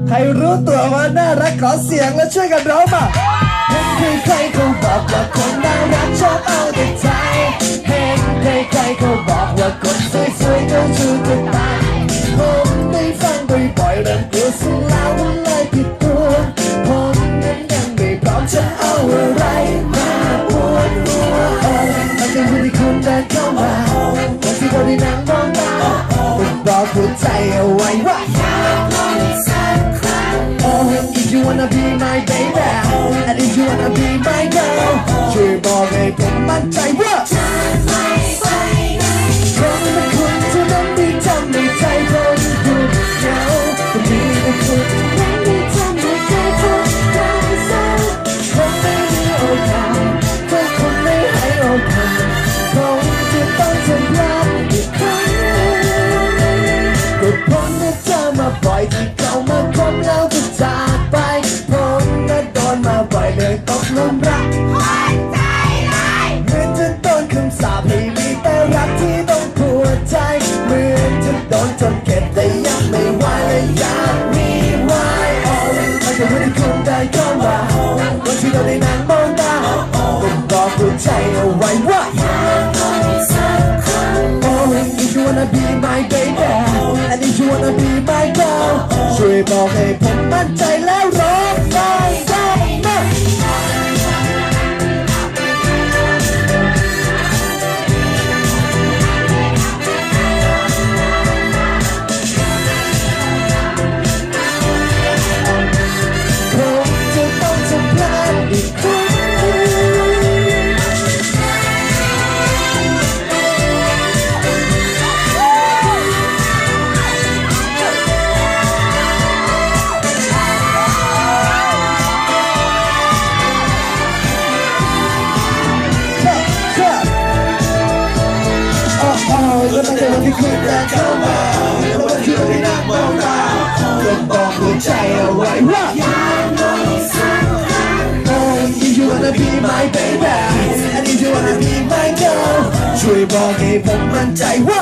ใครรู้ตัวว่าน่ารักขอเสียงแล้วช่วยกันร้องมาเห็นใครๆเขาบอกว่าคนน่ารักชอบเอาแต่ใจเห็นใครๆเขาบอกว่าคนสวยๆเจ้าชู้จะตายผมได้ฟังบ่อยๆเริ่มกลัวซะแล้วว่าเลยผิดตัวผมนั้นยังไม่พร้อมจะเอาอะไรมาปวดหัวมันเป็นวันที่คุณเดินเข้ามาวันที่เราได้นั่งมองตาคุณบอกหัวใจเอาไว้ว่าIf you wanna be my baby and if you wanna be my girl ช่วยบอกให้ผมมั่นใจว่าคนเป็นคุณเท่านั้นที่ทำให้ใจผมหยุดเหงาคนที่เป็นคุณเท่านั้นที่ทำให้ใจผมเหงาเศร้าคงไม่มีโอกาสถ้าคุณไม่ให้โอกาสคงจะต้องทำพลาดอีกครั้งก็ผมได้เจอมาบ่อยที่เข้ามาคบแล้วก็จากไปผมก็โดนมาบ่อยเลยตกหลุมรักใจเลยเหมือนจะโดนคำสาปให้มีแต่รักที่ต้องปวดใจเหมือนจะโดนจนเก็บแต่ยังไม่ไหวและอยากมีไว้มันก็ไม่ได้คุณได้เข้ามาวันที่เราได้นั่งมองตาผมบอกหัวใจเอาไว้ว่า If you wanna be my baby and if you wanna be my girl ช่วยบอกให้ผมมั่นใจแล้วร้องได้ไหมผมจะต้องทำพลาดอีกครั้งแล้วมันจะวันที่คุณเดินเข้ามาแล้ววันที่เราได้นั่งมองตาคุณบอกหัวใจเอาไว้ว่า If you wanna be my baby and if you wanna be my girl ช่วยบอกให้ผมมั่นใจว่า